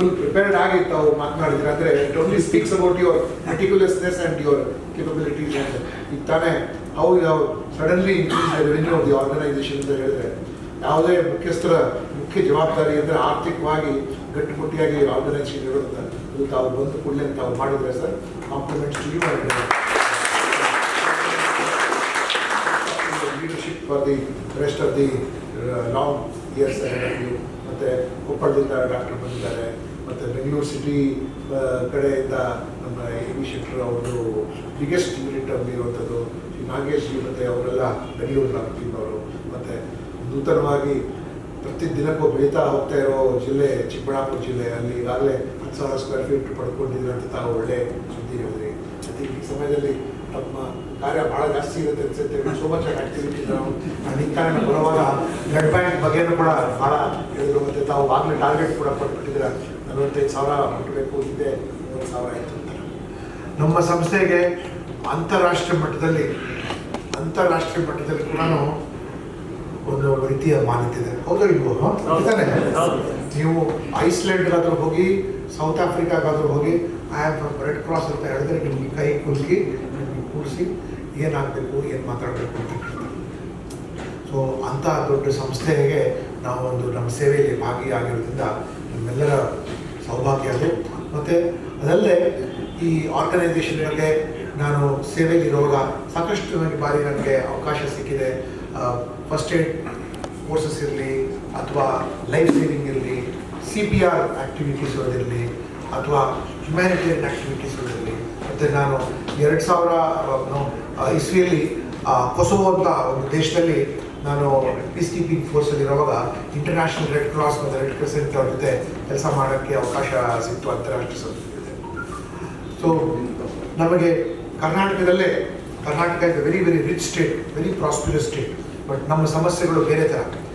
Full prepared ಆಗಿ ತಾವು ಮಾತನಾಡಿದ್ರೆ ಅಂದರೆ it only speaks about your meticulousness and your capabilities and ಈಗ ತಾನೇ ಹೌ ಯಾವ suddenly increase the revenue of the organisation ಅಂತ ಹೇಳಿದ್ರೆ ಯಾವುದೇ ಮುಖ್ಯಸ್ಥರ ಮುಖ್ಯ ಜವಾಬ್ದಾರಿ ಅಂದರೆ ಆರ್ಥಿಕವಾಗಿ ಗಟ್ಟಿಮುಟ್ಟಿಯಾಗಿ ಆರ್ಗನೈಸೇಷನ್ ಇರೋದ್ರಿಂದ ಅದು ತಾವು ಬಂದು ಕೂಡಲೇ ತಾವು ಮಾಡಿದ್ರೆ sir compliments to you and leadership for the rest of the long years ಮತ್ತು ಕೊಪ್ಪಳದಿಂದ ಡಾಕ್ಟರ್ ಬಂದಿದ್ದಾರೆ ಮತ್ತು ಬೆಂಗಳೂರು ಸಿಟಿ ಕಡೆಯಿಂದ ನಮ್ಮ ಎ ವಿ ಶೆಟ್ಟರ್ ಅವರು ಬಿಗ್ಗೆಸ್ಟ್ ಯೂನಿಟ್ ಅಲ್ಲಿ ಇರುವಂಥದ್ದು ನಾಗೇಶ್ ಜಿ ಮತ್ತು ಅವರೆಲ್ಲ ಬೆಂಗಳೂರು ಟೀಮ್ನವರು ಮತ್ತು ನೂತನವಾಗಿ ಪ್ರತಿದಿನಕ್ಕೂ ಬೆಳೀತಾ ಹೋಗ್ತಾ ಇರೋ ಜಿಲ್ಲೆ ಚಿಕ್ಕಬಳ್ಳಾಪುರ ಜಿಲ್ಲೆ ಅಲ್ಲಿ ಈಗಾಗಲೇ 10,000 ಸ್ಕ್ವೇರ್ ಫೀಟ್ ಪಡ್ಕೊಂಡಿದ್ರೆ ಅಂತ ತಾವು ಒಳ್ಳೆ ಸುದ್ದಿ ಹೇಳಿದ್ರಿ. ಮತ್ತು ಈ ಸಮಯದಲ್ಲಿ ನಮ್ಮ ಕಾರ್ಯ ಭಾಳ ಜಾಸ್ತಿ ಇರುತ್ತೆ ಅನ್ಸುತ್ತೆ. ಸೋ ಮಚ್ ಆ್ಯಕ್ಟಿವಿಟಿ ನಾವು ನಿಂತಾಣ ಬರುವಾಗ ಬ್ಲಡ್ ಬ್ಯಾಂಕ್ ಬಗ್ಗೆನೂ ಕೂಡ ಭಾಳ ಹೇಳಿದ್ರು. ಮತ್ತು ತಾವು ಆಗಲೇ ಟಾರ್ಗೆಟ್ ಕೂಡ ಕೊಟ್ಬಿಟ್ಟಿದ್ದೀರ 45,000 ಮುಟ್ಟಬೇಕು, ಹಿಂದೆ 30,000 ಆಯಿತು ಅಂತ. ನಮ್ಮ ಸಂಸ್ಥೆಗೆ ಅಂತಾರಾಷ್ಟ್ರೀಯ ಮಟ್ಟದಲ್ಲಿ ಕೂಡ ಒಂದು ರೀತಿಯ ಮಾನ್ಯತೆ ಇದೆ. ಹೌದಾ ಇಲ್ವೋ? ಇದ್ದಾನೆ. ನೀವು ಐಸ್ಲ್ಯಾಂಡ್ಗಾದರೂ ಹೋಗಿ, ಸೌತ್ ಆಫ್ರಿಕಾಗಾದರೂ ಹೋಗಿ, I am from red cross ಅಂತ ಹೇಳಿದ್ರೆ ನಿಮಗೆ ಕೈ ಕುಲುಕಿ ನಿಮಗೆ ಕೂರಿಸಿ ಏನಾಗಬೇಕು, ಏನು ಮಾತಾಡಬೇಕು ಅಂತ ಕೇಳ್ತಾರೆ. ಸೊ ಅಂಥ ದೊಡ್ಡ ಸಂಸ್ಥೆಗೆ ನಾವೊಂದು ನಮ್ಮ ಸೇವೆಯಲ್ಲಿ ಭಾಗಿಯಾಗಿರೋದ್ರಿಂದ ನಮ್ಮೆಲ್ಲರ ಸೌಭಾಗ್ಯ ಅದು. ಮತ್ತು ಅದಲ್ಲದೆ ಈ ಆರ್ಗನೈಸೇಷನ್ ಬಗ್ಗೆ ನಾನು ಸೇವೆಗಿರುವಾಗ ಸಾಕಷ್ಟು ನನಗೆ ಅವಕಾಶ ಸಿಕ್ಕಿದೆ. ಫಸ್ಟ್ ಏಡ್ ಕೋರ್ಸಸ್ ಇರಲಿ, ಅಥವಾ ಲೈಫ್ ಸೇವಿಂಗ್ ಇರಲಿ, CPR ಆ್ಯಕ್ಟಿವಿಟೀಸ್ ಇರೋದಿರಲಿ, ಅಥವಾ ಹ್ಯುಮ್ಯಾನಿಟೇರಿಯನ್ ಆ್ಯಕ್ಟಿವಿಟೀಸ್ ಇರೋದಿರಲಿ. ಮತ್ತು ನಾನು 2000 ಇಸ್ವಿಯಲ್ಲಿ ಕೊಸೋವೋ ಅಂತ ಒಂದು ದೇಶದಲ್ಲಿ ನಾನು ಪೀಸ್ ಕೀಪಿಂಗ್ ಫೋರ್ಸಲ್ಲಿರುವಾಗ ಇಂಟರ್ನ್ಯಾಷನಲ್ ರೆಡ್ ಕ್ರಾಸ್ ಮತ್ತು ರೆಡ್ ಕ್ರೆಸೆಂಟ್ ಅವ್ರ ಜೊತೆ ಕೆಲಸ ಮಾಡೋಕ್ಕೆ ಅವಕಾಶ ಸಿಕ್ತು ಅಂತಾರಾಷ್ಟ್ರೀಯ ಸಂಸ್ಥೆ. ಸೊ ನಮಗೆ Karnataka is a very very rich state, very prosperous state. But ನಮ್ಮ ಸಮಸ್ಯೆಗಳು ಬೇರೆ ಥರ.